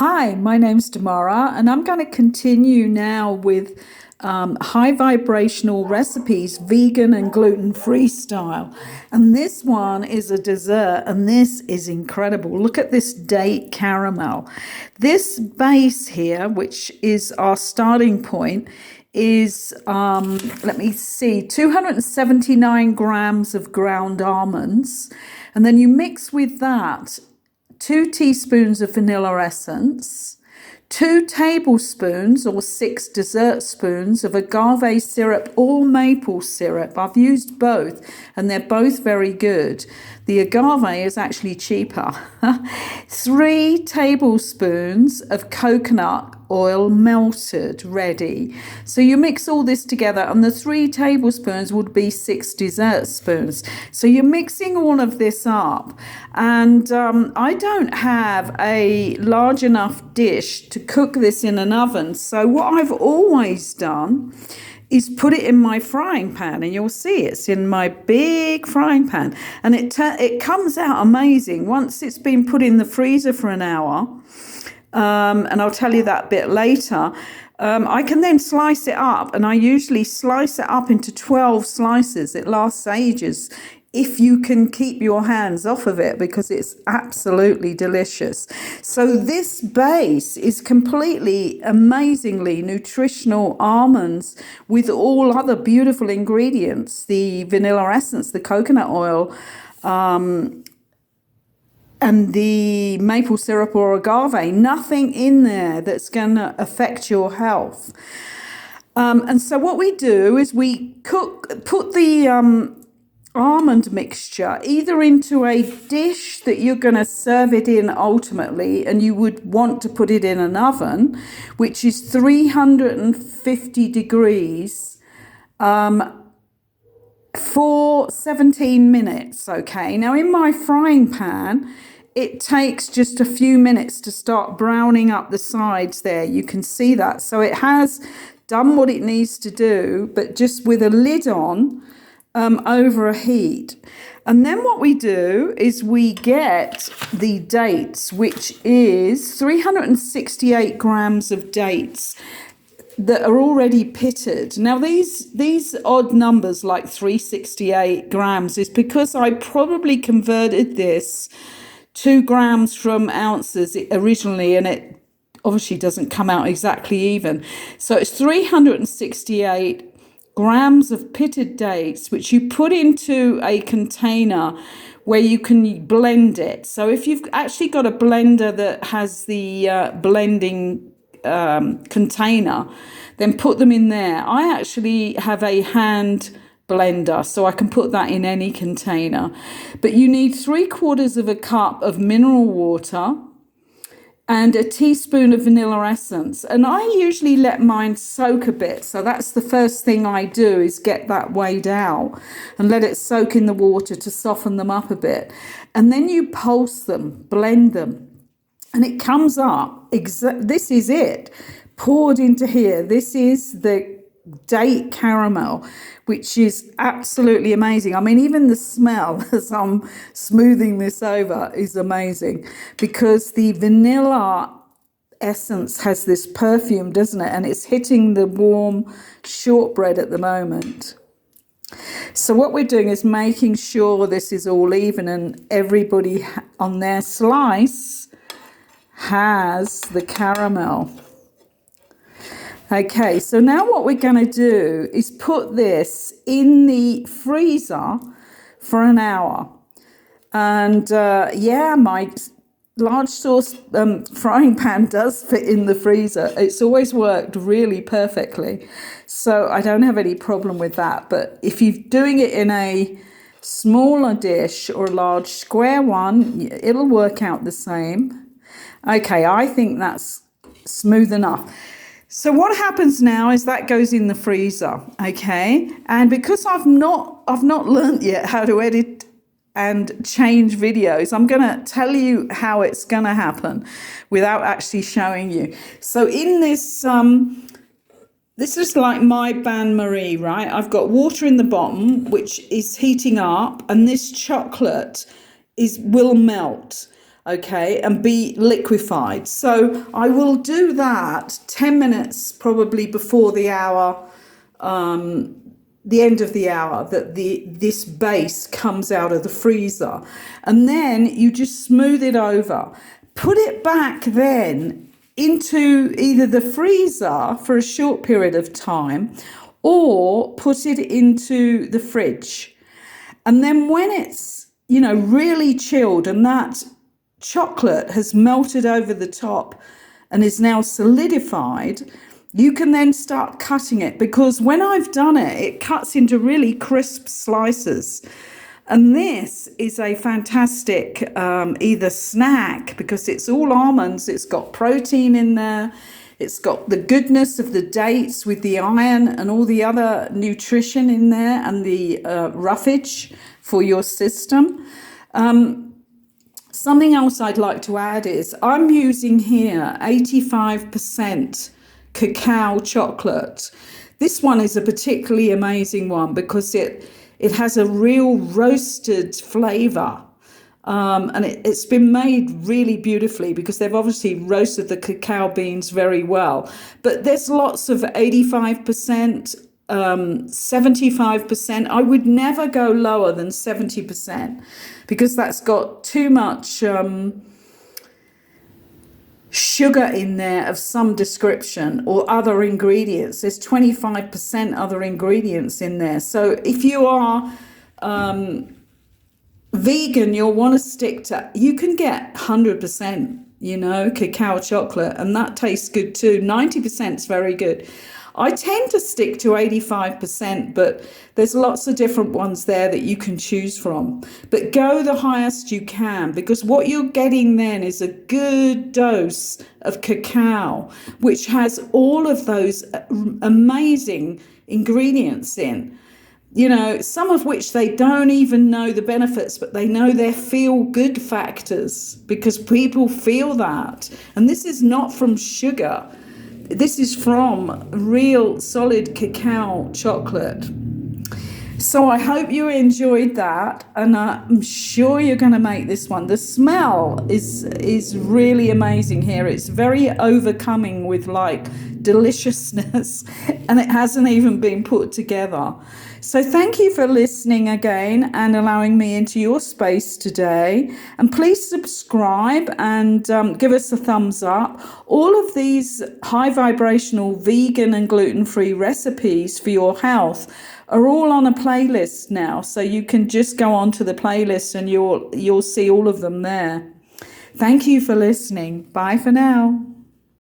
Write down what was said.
Hi, my name's Demara, and I'm going to continue now with high vibrational recipes, vegan and gluten-free style. And this one is a dessert, and this is incredible. Look at this date caramel. This base here, which is our starting point, is, let me see, 279 grams of ground almonds. And then you mix with that 2 teaspoons of vanilla essence, 2 tablespoons or 6 dessert spoons of agave syrup or maple syrup. I've used both and they're both very good. The agave is actually cheaper. 3 tablespoons of coconut oil melted ready. So you mix all this together, and the 3 tablespoons would be 6 dessert spoons. So you're mixing all of this up, and I don't have a large enough dish to cook this in an oven. So what I've always done is put it in my frying pan, and you'll see it's in my big frying pan, and it comes out amazing once it's been put in the freezer for an hour. And I'll tell you that bit later. I can then slice it up, and I usually slice it up into 12 slices. It lasts ages if you can keep your hands off of it, because it's absolutely delicious. So this base is completely amazingly nutritional almonds with all other beautiful ingredients, the vanilla essence, the coconut oil, and the maple syrup or agave. Nothing in there that's going to affect your health. And so what we do is we put the almond mixture either into a dish that you're going to serve it in ultimately, and you would want to put it in an oven, which is 350 degrees, for 17 minutes. Okay, now in my frying pan, it takes just a few minutes to start browning up the sides there. You can see that. So it has done what it needs to do, but just with a lid on, over a heat. And then what we do is we get the dates, which is 368 grams of dates that are already pitted. Now these odd numbers like 368 grams is because I probably converted this 2 grams from ounces originally, and it obviously doesn't come out exactly even. So it's 368 grams of pitted dates, which you put into a container where you can blend it. So if you've actually got a blender that has the blending container, then put them in there. I actually have a hand blender, so I can put that in any container. But you need 3/4 cup of mineral water and a teaspoon of vanilla essence. And I usually let mine soak a bit. So that's the first thing I do, is get that weighed out and let it soak in the water to soften them up a bit. And then you pulse them, blend them, and it comes up. This is it, poured into here. This is the date caramel, which is absolutely amazing. I mean, even the smell as I'm smoothing this over is amazing, because the vanilla essence has this perfume, doesn't it? And it's hitting the warm shortbread at the moment. So what we're doing is making sure this is all even and everybody on their slice has the caramel. Okay, so now what we're going to do is put this in the freezer for an hour. And yeah, my large sauce frying pan does fit in the freezer. It's always worked really perfectly. So I don't have any problem with that. But if you're doing it in a smaller dish or a large square one, it'll work out the same. Okay, I think that's smooth enough. So what happens now is that goes in the freezer, okay? And because I've not learnt yet how to edit and change videos, I'm going to tell you how it's going to happen without actually showing you. So in this, this is like my bain-marie, right? I've got water in the bottom, which is heating up, and this chocolate will melt. okay, and be liquefied. So I will do that 10 minutes probably before the hour, the end of the hour, that this base comes out of the freezer. And then you just smooth it over. Put it back then into either the freezer for a short period of time or put it into the fridge. And then when it's, really chilled and that chocolate has melted over the top and is now solidified, you can then start cutting it, because when I've done it, it cuts into really crisp slices. And this is a fantastic either snack, because it's all almonds, it's got protein in there, it's got the goodness of the dates with the iron and all the other nutrition in there, and the roughage for your system. Something else I'd like to add is I'm using here 85% cacao chocolate. This one is a particularly amazing one because it has a real roasted flavor. And it's been made really beautifully because they've obviously roasted the cacao beans very well. But there's lots of 85%, 75%. I would never go lower than 70% because that's got too much sugar in there of some description, or other ingredients. There's 25% other ingredients in there. So if you are vegan, you'll want to stick to, you can get 100%, cacao chocolate, and that tastes good too. 90% is very good. I tend to stick to 85%, but there's lots of different ones there that you can choose from. But go the highest you can, because what you're getting then is a good dose of cacao, which has all of those amazing ingredients in. Some of which they don't even know the benefits, but they know they're feel-good factors because people feel that. And this is not from sugar. This is from real solid cacao chocolate. So I hope you enjoyed that, and I'm sure you're going to make this one. The smell is really amazing here. It's very overcoming with deliciousness, and it hasn't even been put together. So thank you for listening again and allowing me into your space today. And please subscribe and give us a thumbs up. All of these high vibrational vegan and gluten-free recipes for your health are all on a playlist now. So you can just go onto the playlist and you'll see all of them there. Thank you for listening. Bye for now.